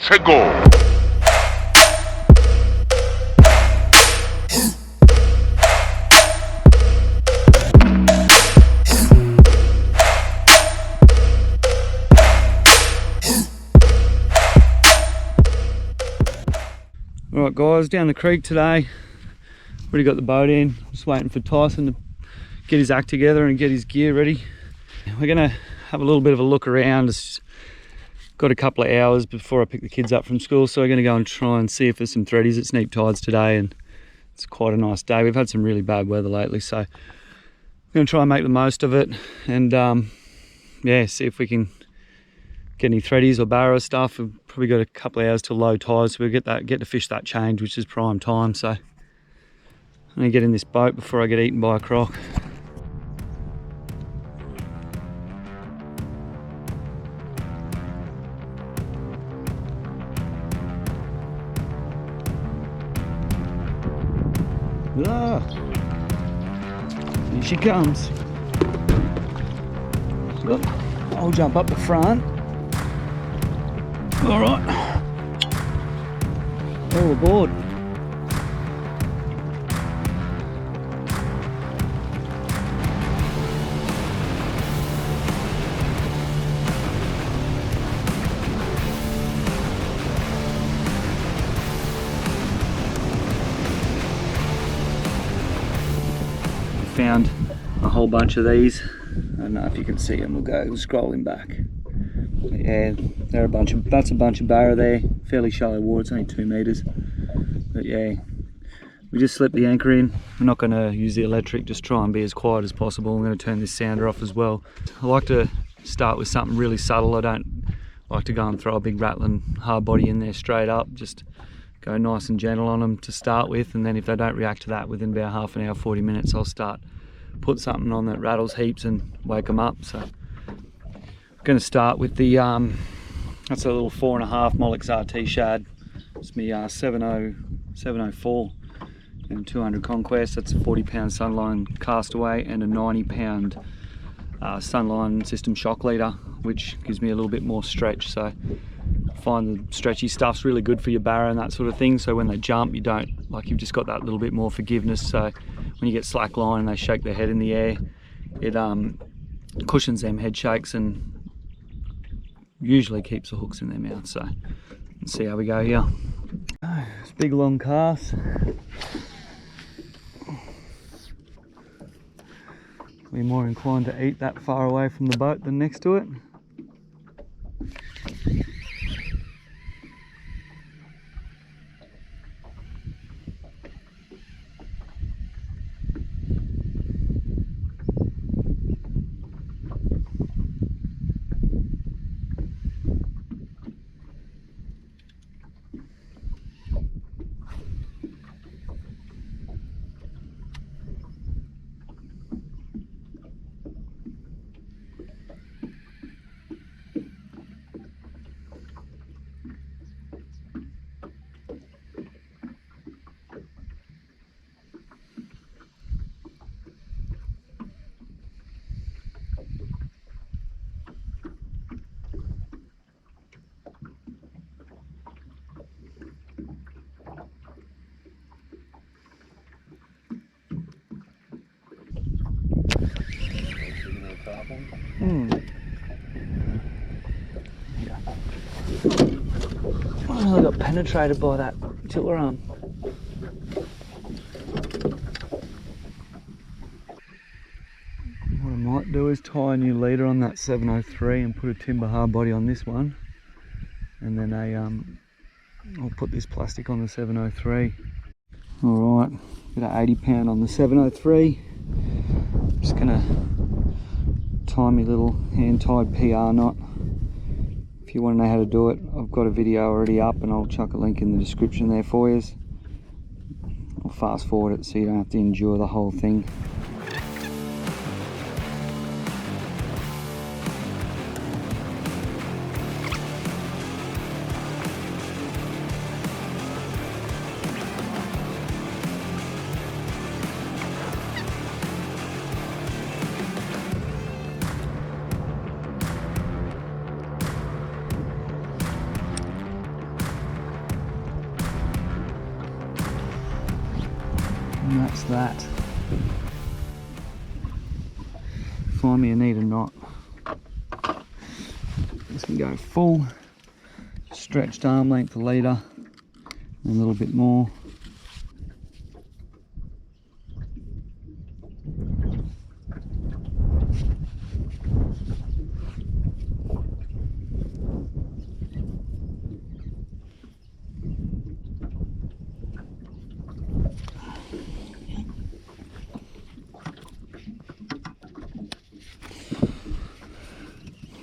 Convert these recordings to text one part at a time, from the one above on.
최고. Alright guys, down the creek today. Already got the boat in. Just waiting for Tyson to get his act together and get his gear ready. We're gonna have a little bit of a look around. It's got a couple of hours before I pick the kids up from school, so we're gonna go and try and see if there's some threadies. It's neap tides today and it's quite a nice day. We've had some really bad weather lately, so we're gonna try and make the most of it and yeah, see if we can get any threadies or barra stuff. We've probably got a couple of hours till low tide, so we'll get to fish that change, which is prime time. So I'm gonna get in this boat before I get eaten by a croc. Ah, here she comes. Look, I'll jump up the front. All right, all aboard. Found a whole bunch of these. I don't know if you can see them. We'll go scrolling back. But yeah, that's a bunch of barra there. Fairly shallow water, it's only 2 meters. But yeah, we just slipped the anchor in. We're not going to use the electric, just try and be as quiet as possible. I'm going to turn this sounder off as well. I like to start with something really subtle. I don't like to go and throw a big rattling hard body in there straight up. Just go nice and gentle on them to start with, and then if they don't react to that within about half an hour, 40 minutes, I'll start put something on that rattles heaps and wake them up. So I'm going to start with the that's a little 4.5 Molix RT Shad. It's me 704 and 200 Conquest. That's a 40-pound Sunline castaway and a 90-pound Sunline system shock leader, which gives me a little bit more stretch. So I find the stretchy stuff's really good for your barra and that sort of thing, so when they jump you don't, like, you've just got that little bit more forgiveness. So when you get slack line and they shake their head in the air, it cushions them head shakes and usually keeps the hooks in their mouth. So let's see how we go here. It's big long cast. We're more inclined to eat that far away from the boat than next to it. Yeah. Oh, I got penetrated by that tiller arm. What I might do is tie a new leader on that 703 and put a timber hard body on this one, and then I'll put this plastic on the 703. All right, got an 80-pound on the 703. Just gonna tie my little hand-tied PR knot. If you want to know how to do it, I've got a video already up and I'll chuck a link in the description there for you. I'll fast forward it so you don't have to endure the whole thing. And that's that. Find me a neater knot. This can go full, stretched arm length a leader, and a little bit more.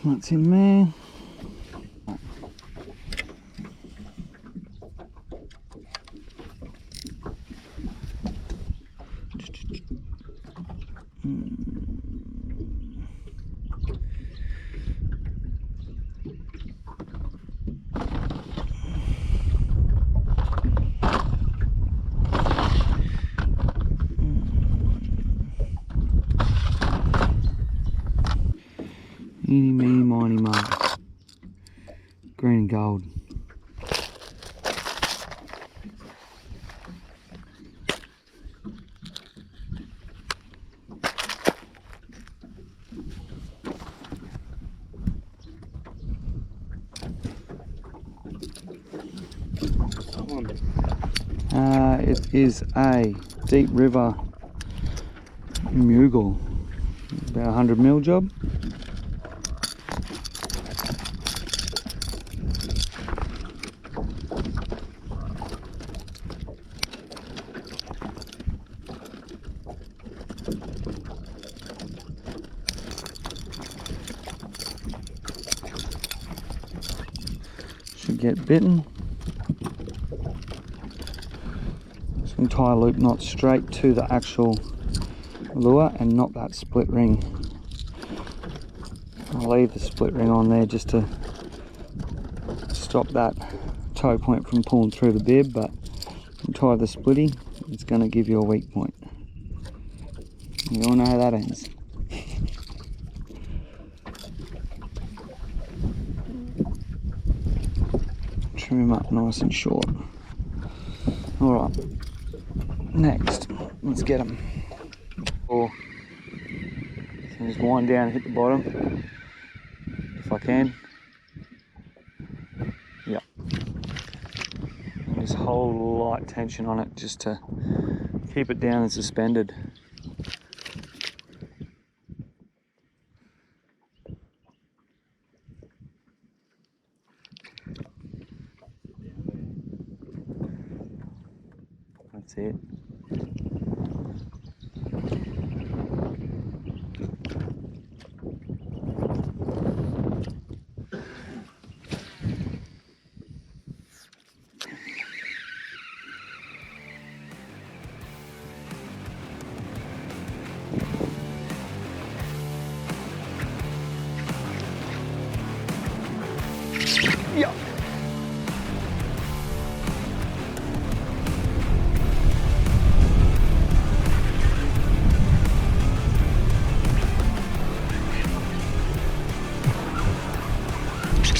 That's in there. Eeny, meeny, miny, mo. Green and gold. It is a deep river mugle, about 100 mil job. Should get bitten. Some tie loop knot straight to the actual lure and not that split ring. I'll leave the split ring on there just to stop that toe point from pulling through the bib, but tie the splitty, it's going to give you a weak point. You all know how that ends. Trim up nice and short. Alright, next, let's get them. Or so just wind down and hit the bottom if I can. Yep. And just hold light tension on it just to keep it down and suspended. That's it. Yeah.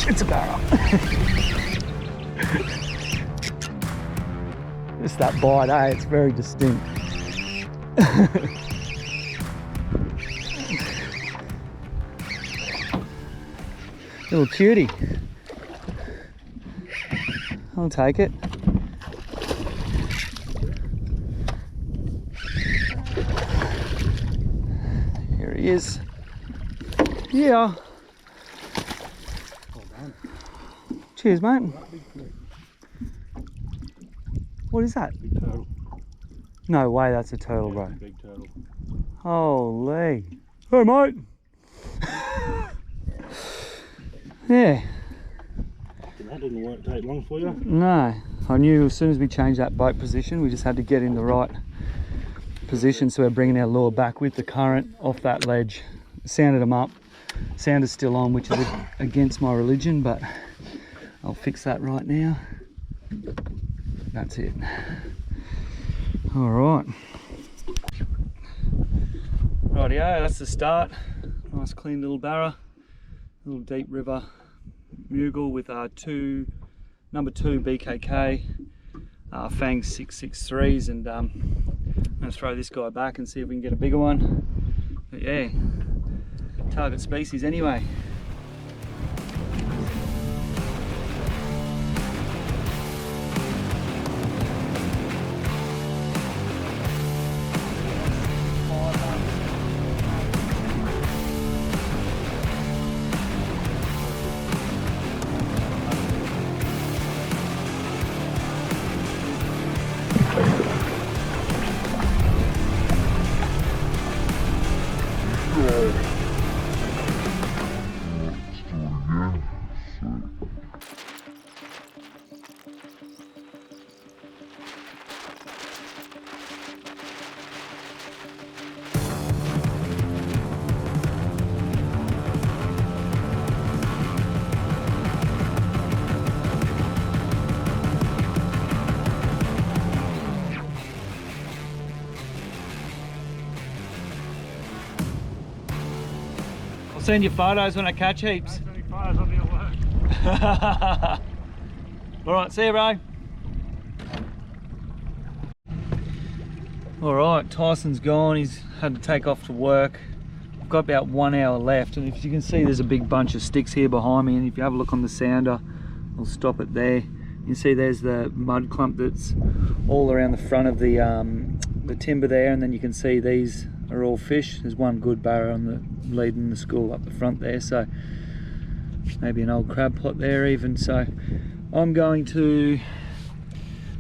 It's a barra. It's that bite, eh? It's very distinct. Little cutie. I'll take it. Here he is. Yeah. Cheers, mate. What is that? Big turtle. No way, that's a turtle, bro. Big turtle. Holy. Hey, mate. Yeah. That didn't take long for you. No. I knew as soon as we changed that boat position, we just had to get in the right position, so we're bringing our lure back with the current off that ledge. Sounded them up. Sound is still on, which is against my religion, but I'll fix that right now. That's it. All right. Rightio, that's the start. Nice clean little barra, little deep river mugle with number 2 BKK, Fang 663s, and going to throw this guy back and see if we can get a bigger one. But yeah, target species anyway. Send you photos when I catch heaps. I'll be at work. Alright, see you, bro. Alright, Tyson's gone. He's had to take off to work. I've got about 1 hour left, and if you can see, there's a big bunch of sticks here behind me, and if you have a look on the sounder, I'll stop it there. You can see there's the mud clump that's all around the front of the timber there, and then you can see these are all fish. There's one good barra on the leading the school up the front there, so maybe an old crab pot there even. So I'm going to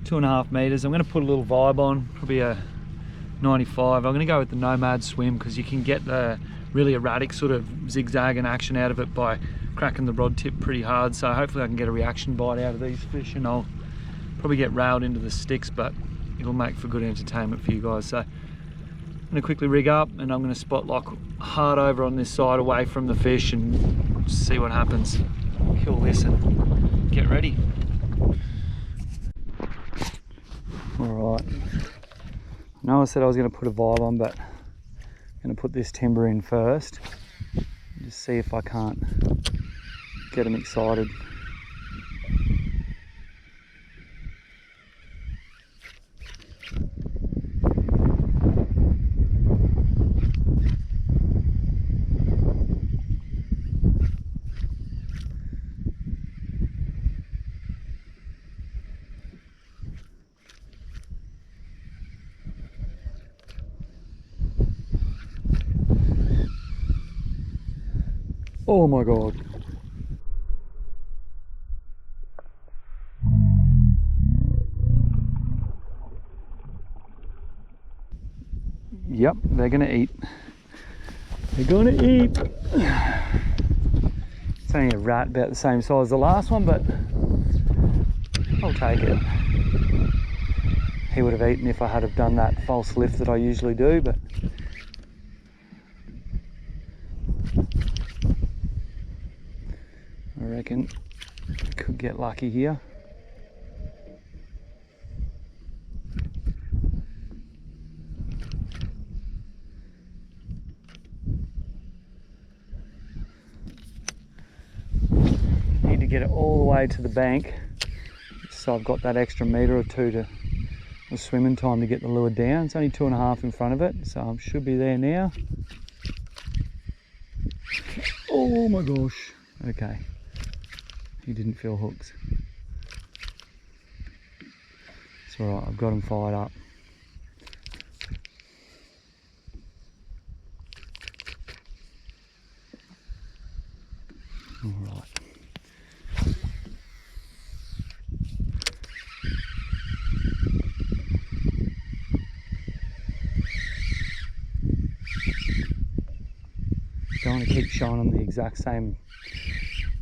2.5 meters. I'm going to put a little vibe on, probably a 95. I'm going to go with the Nomad swim because you can get the really erratic sort of zigzag and action out of it by cracking the rod tip pretty hard. So hopefully I can get a reaction bite out of these fish, and I'll probably get railed into the sticks, but it'll make for good entertainment for you guys. So I'm going to quickly rig up, and I'm going to spot lock hard over on this side away from the fish and see what happens. Kill this and get ready. Alright, I know I said I was going to put a vibe on, but I'm going to put this timber in first. Just see if I can't get them excited. Oh my god. Yep, they're gonna eat. They're gonna eat. It's only a rat about the same size as the last one, but I'll take it. He would have eaten if I had have done that false lift that I usually do, but I reckon could get lucky here. Need to get it all the way to the bank, so I've got that extra metre or two to the swimming time to get the lure down. It's only 2.5 in front of it, so I should be there now. Oh my gosh. Okay. He didn't feel hooks. It's alright, I've got him fired up. Alright. Don't want to keep showing them the exact same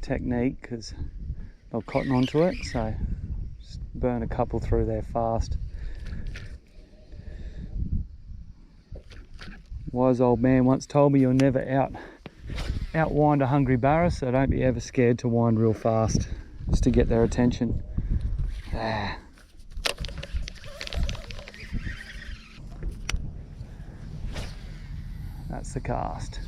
technique because they'll cotton onto it, so just burn a couple through there fast. Wise old man once told me you'll never outwind a hungry barra, so don't be ever scared to wind real fast just to get their attention. Ah. That's the cast.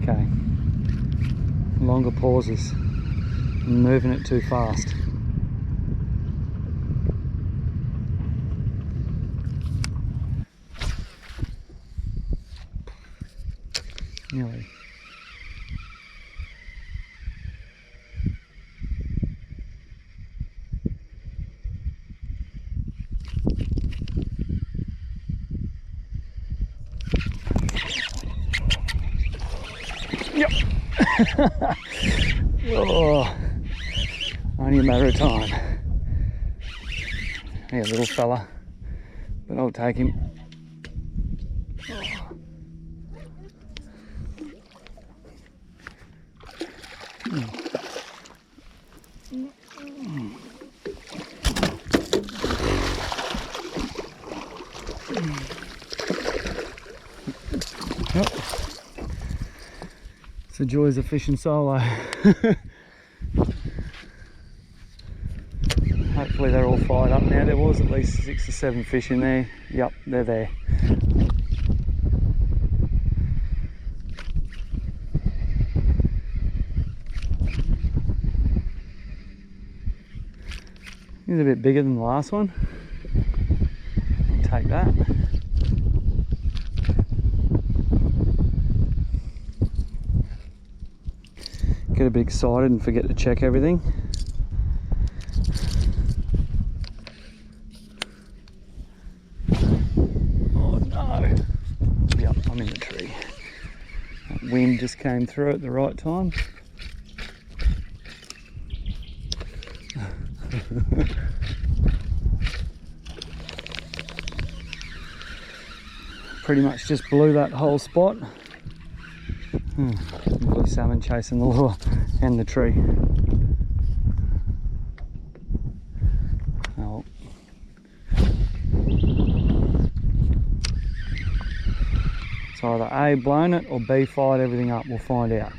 Okay. Longer pauses. I'm moving it too fast. Nearly. Yep. Oh, only a matter of time. Yeah, little fella, but I'll take him. Yep. It's the joys of fishing solo. Hopefully they're all fired up now. There was at least 6 or 7 fish in there. Yep, they're there. He's a bit bigger than the last one. I'll take that. Get a bit excited and forget to check everything. Oh no. Yep, I'm in the tree. That wind just came through at the right time. Pretty much just blew that whole spot. Blue salmon chasing the lure and the tree. Oh. It's either A, blown it, or B, fired everything up. We'll find out.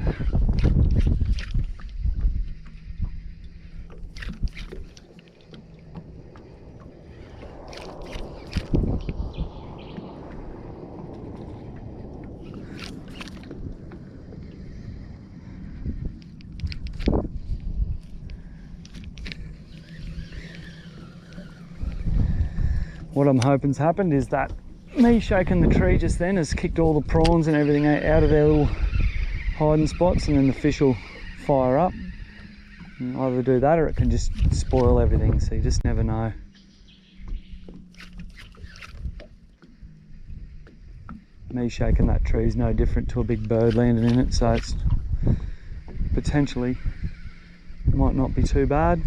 What I'm hoping's happened is that me shaking the tree just then has kicked all the prawns and everything out of their little hiding spots, and then the fish will fire up. And either do that or it can just spoil everything, so you just never know. Me shaking that tree is no different to a big bird landing in it, so it's potentially might not be too bad.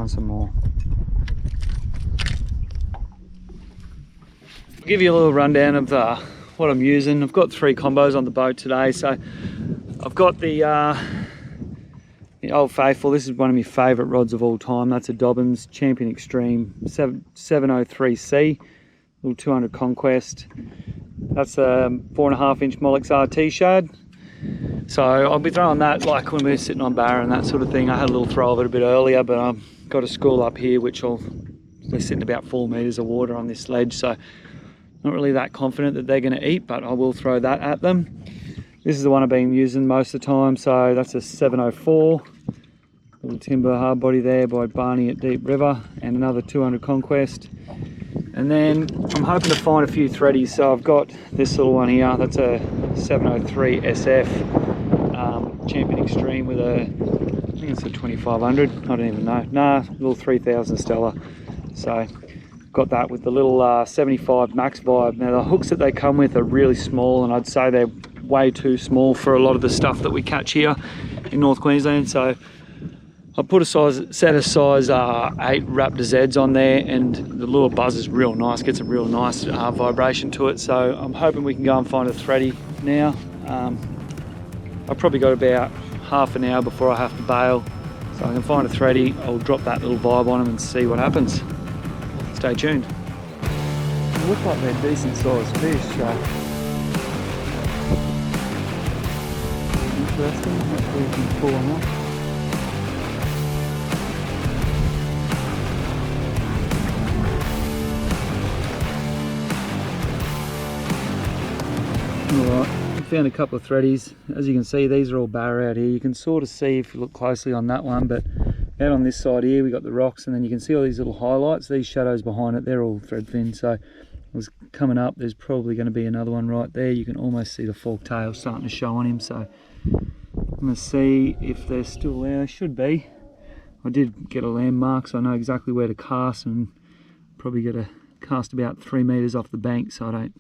Some more. I'll give you a little rundown of what I'm using. I've got 3 combos on the boat today. So I've got the Old Faithful. This is one of my favourite rods of all time. That's a Dobbins Champion Extreme 703C, little 200 Conquest. That's a 4.5 inch Molix RT Shad. So I'll be throwing that like when we're sitting on Barra and that sort of thing. I had a little throw of it a bit earlier, but I've got a school up here which they're sitting about 4 metres of water on this ledge, so not really that confident that they're going to eat, but I will throw that at them. This is the one I've been using most of the time, so that's a 704, little timber hard body there by Barney at Deep River, and another 200 Conquest. And then I'm hoping to find a few threadies, so I've got this little one here, that's a 703 SF Champion Extreme with a, I think it's a 2500, I don't even know, nah, little 3000 Stella. So got that with the little 75 Max Vibe. Now the hooks that they come with are really small, and I'd say they're way too small for a lot of the stuff that we catch here in North Queensland. So I put a set of size 8 Raptor Zs on there, and the lure buzzes real nice, gets a real nice vibration to it. So I'm hoping we can go and find a thready now. I've probably got about half an hour before I have to bail. So I can find a thready, I'll drop that little vibe on them and see what happens. Stay tuned. They look like they're decent sized fish, so interesting. Hopefully we can pull them off. Alright, I found a couple of threadies. As you can see, these are all barra out here. You can sort of see if you look closely on that one, but out on this side here we got the rocks, and then you can see all these little highlights, these shadows behind it, they're all threadfin. So I was coming up, there's probably going to be another one right there. You can almost see the forked tail starting to show on him, so I'm going to see if they're still there. They should be. I did get a landmark, so I know exactly where to cast, and probably got to cast about 3 meters off the bank so I don't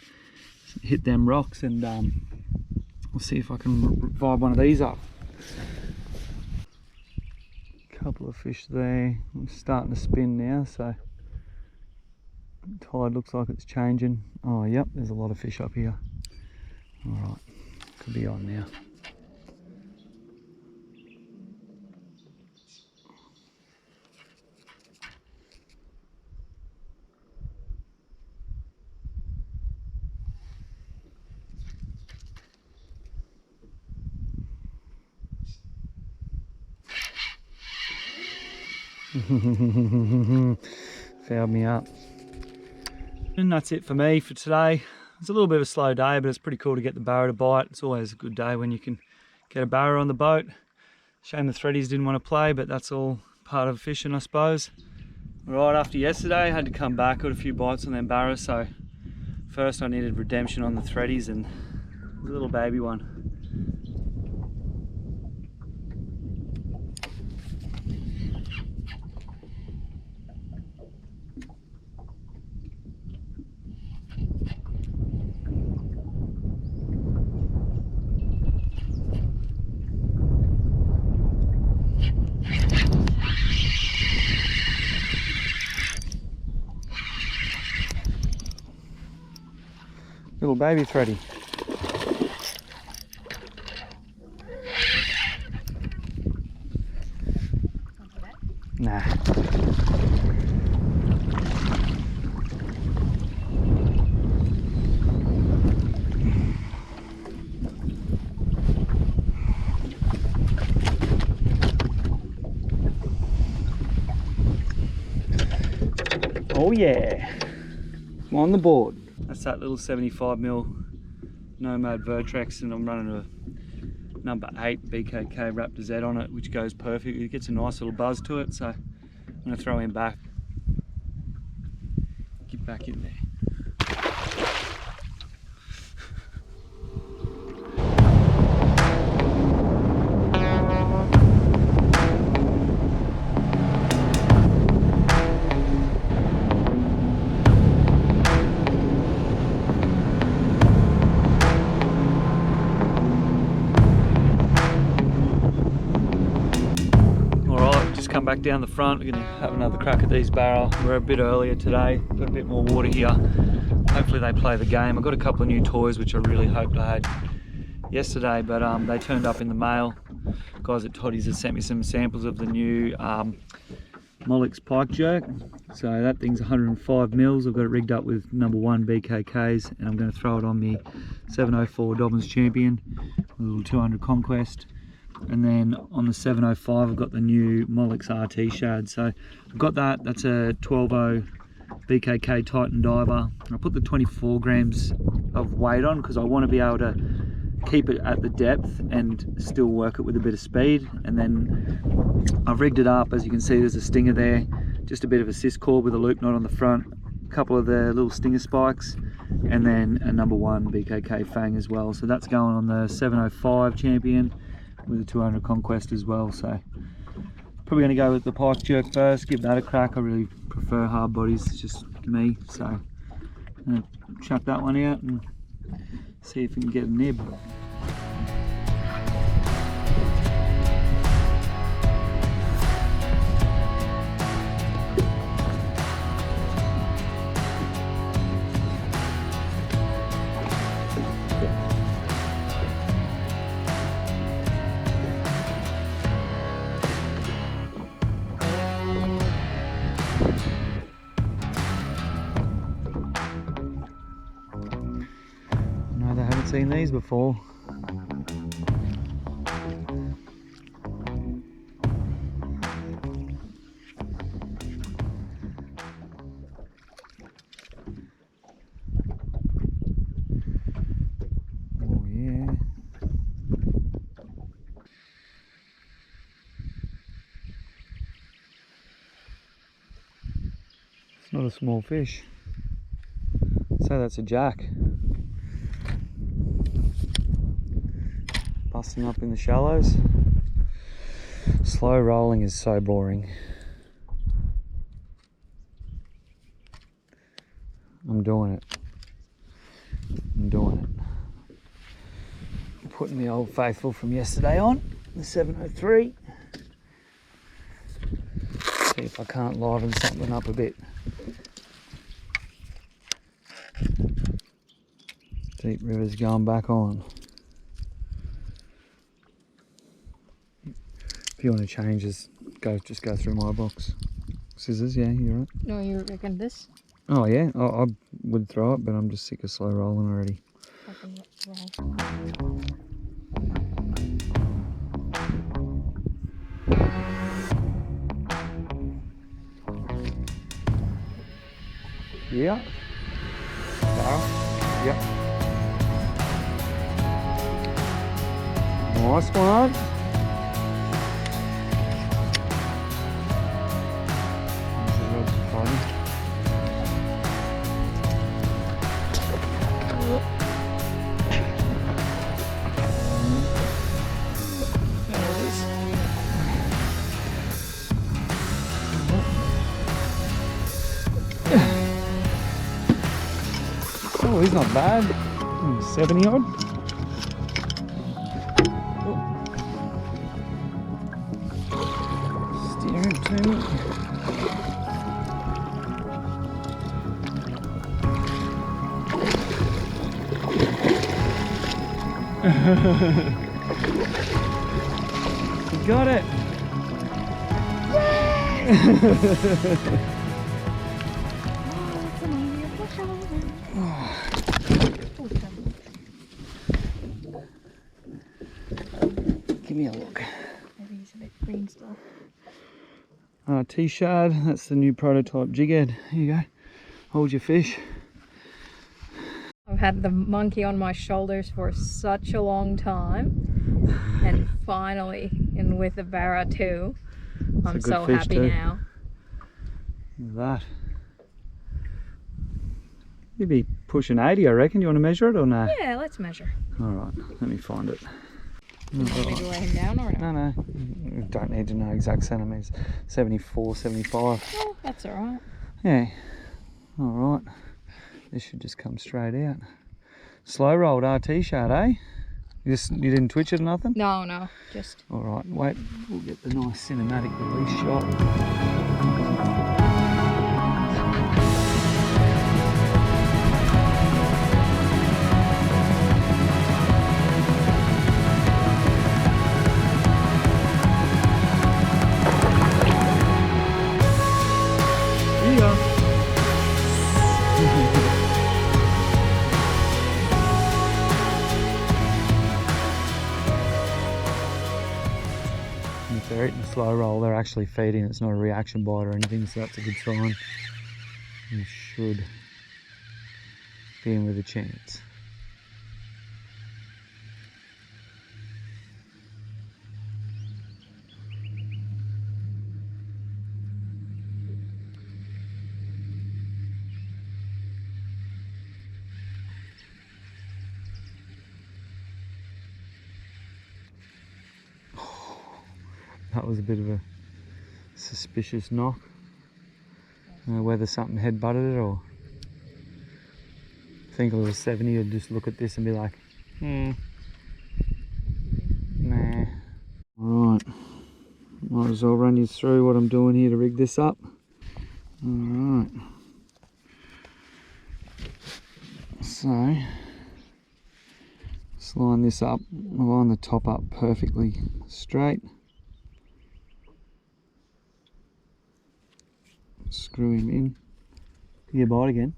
hit them rocks, and we'll see if I can vibe one of these up. Couple of fish there. I'm starting to spin now, so tide looks like it's changing. Oh yep, there's a lot of fish up here. Alright, could be on now. Fouled me up. And that's it for me for today. It's a little bit of a slow day, but it's pretty cool to get the barra to bite. It's always a good day when you can get a barra on the boat. Shame the threadies didn't want to play, but that's all part of fishing, I suppose. Right after yesterday, I had to come back, got a few bites on them barras, so first I needed redemption on the threadies, and a little baby one. Little baby thready. Nah. Oh yeah, I'm on the board. That's that little 75mm Nomad Vertrex, and I'm running a number 8 BKK Raptor Z on it, which goes perfect. It gets a nice little buzz to it, so I'm going to throw him back. Get back in there. Come back down the front. We're going to have another crack at these barra. We're a bit earlier today, got a bit more water here. Hopefully they play the game. I got a couple of new toys which I really hoped I had yesterday, but they turned up in the mail. Guys at Toddy's have sent me some samples of the new Molix pike jerk. So that thing's 105 mils. I've got it rigged up with number 1 BKKs, and I'm going to throw it on the 704 Dobbins Champion, a little 200 Conquest. And then on the 705 I've got the new Molix RT Shad. So I've got that, that's a 12.0 BKK Titan diver. I put the 24 grams of weight on because I want to be able to keep it at the depth and still work it with a bit of speed. And then I've rigged it up, as you can see there's a stinger there, just a bit of a cis cord with a loop knot on the front, a couple of the little stinger spikes, and then a number 1 BKK fang as well. So that's going on the 705 Champion with a 200 Conquest as well. So probably going to go with the pike jerk first, give that a crack. I really prefer hard bodies, it's just me. So I'm going to chuck that one out and see if we can get a nib. seen these before. Oh yeah. It's not a small fish. So that's a jack. Busting up in the shallows. Slow rolling is so boring. I'm doing it. I'm doing it. I'm putting the old faithful from yesterday on, the 703. See if I can't liven something up a bit. Deep river's going back on. If you want to change this, just go through my box. Scissors, yeah, you're right. No, you reckon this? Oh yeah, I would throw it, but I'm just sick of slow rolling already. I can roll. Yeah. Barra. Yep. Nice one. Oh, he's not bad. 70 odd. Steer him to me. You got it. Give me a look. Maybe he's a bit green stuff. RT Shad, that's the new prototype jig head. Here you go. Hold your fish. I've had the monkey on my shoulders for such a long time, and finally, and with the Barra too, I'm so happy too. now. Look at that. You'd be pushing 80, I reckon. Do you want to measure it or no? Yeah, let's measure. All right, let me find it. You want me to weigh him down or no? No, you don't need to know exact centimetres. 74, 75. Oh, that's all right. Yeah, all right. This should just come straight out. Slow rolled RT Shad, eh? You didn't twitch it or nothing? No, just... All right, wait, we'll get the nice cinematic release shot. If they're eating a slow roll, they're actually feeding. It's not a reaction bite or anything, so that's a good sign. You should be in with a chance. That was a bit of a suspicious knock. I don't know whether something head butted it or... I think if it was 70, I'd just look at this and be like, nah. Alright, might as well run you through what I'm doing here to rig this up. Alright. So, just line this up, line the top up perfectly straight. Screw him in. Can you bite again?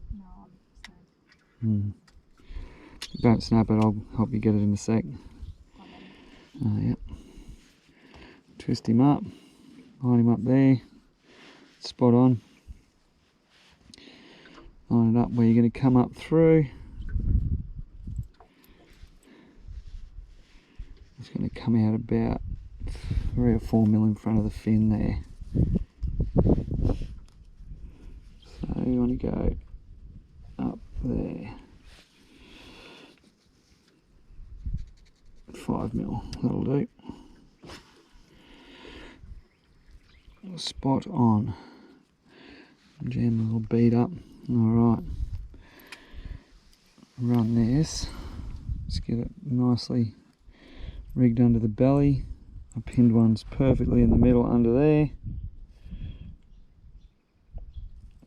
No, Don't snap it, I'll help you get it in a sec. Yep. Twist him up, line him up there, spot on. Line it up where you're going to come up through. It's going to come out about 3 or 4 mil in front of the fin there. So you want to go up there. 5 mil, that'll do. Spot on. Jam the little bead up. Alright. Run this. Let's get it nicely rigged under the belly. I pinned one's perfectly in the middle under there.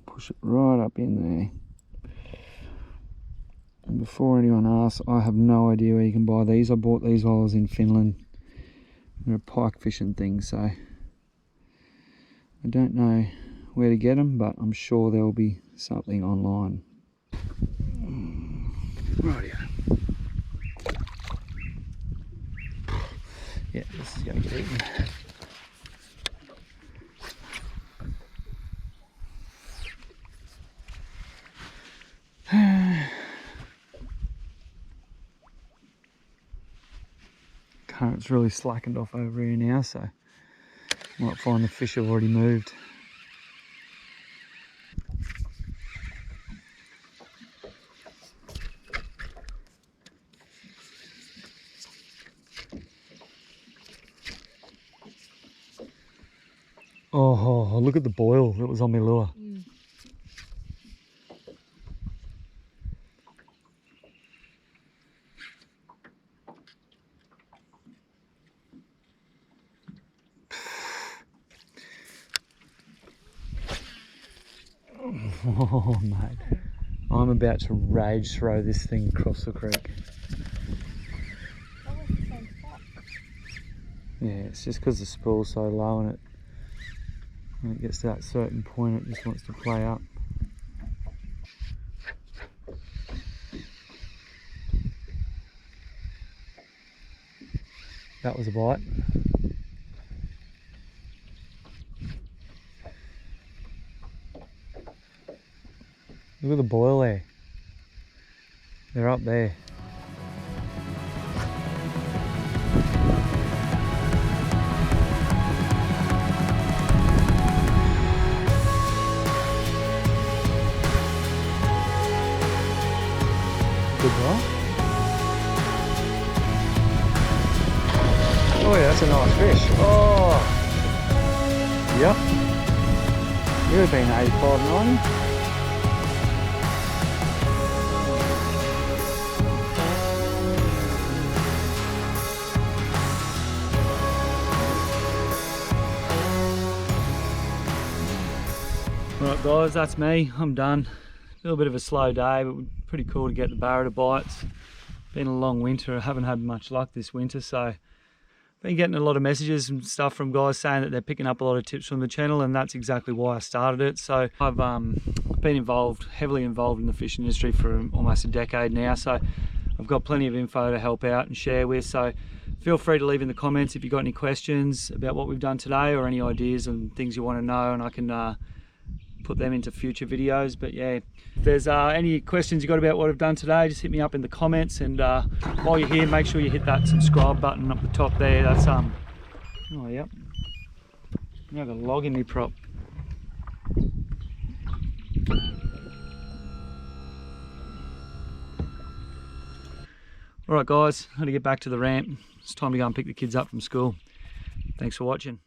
Push it right up in there. And before anyone asks, I have no idea where you can buy these. I bought these while I was in Finland. They're a pike fishing thing, so I don't know where to get them, but I'm sure there will be something online. Rightio. Yeah, this is going to get eaten. Current's really slackened off over here now, so might find the fish have already moved. Oh, look at the boil that was on my lure. Oh mate, I'm about to rage throw this thing across the creek. Yeah, it's just because the spool's so low and when it gets to that certain point it just wants to play up. That was a bite. Look at the boil there. They're up there. Good one. Oh yeah, that's a nice fish. Oh, yep. You've been 85, 90. Right guys, that's me, I'm done. A little bit of a slow day, but pretty cool to get the barra to bite. It's been a long winter, I haven't had much luck this winter, so been getting a lot of messages and stuff from guys saying that they're picking up a lot of tips from the channel, and that's exactly why I started it. So I've been heavily involved in the fishing industry for almost a decade now, so I've got plenty of info to help out and share with. So feel free to leave in the comments if you've got any questions about what we've done today or any ideas and things you want to know, and I can put them into future videos. But yeah, if there's any questions you got about what I've done today, just hit me up in the comments, and while you're here, make sure you hit that subscribe button up the top there. That's oh yep, I got a log in my prop. Alright guys, I'm going to get back to the ramp. It's time to go and pick the kids up from school. Thanks for watching.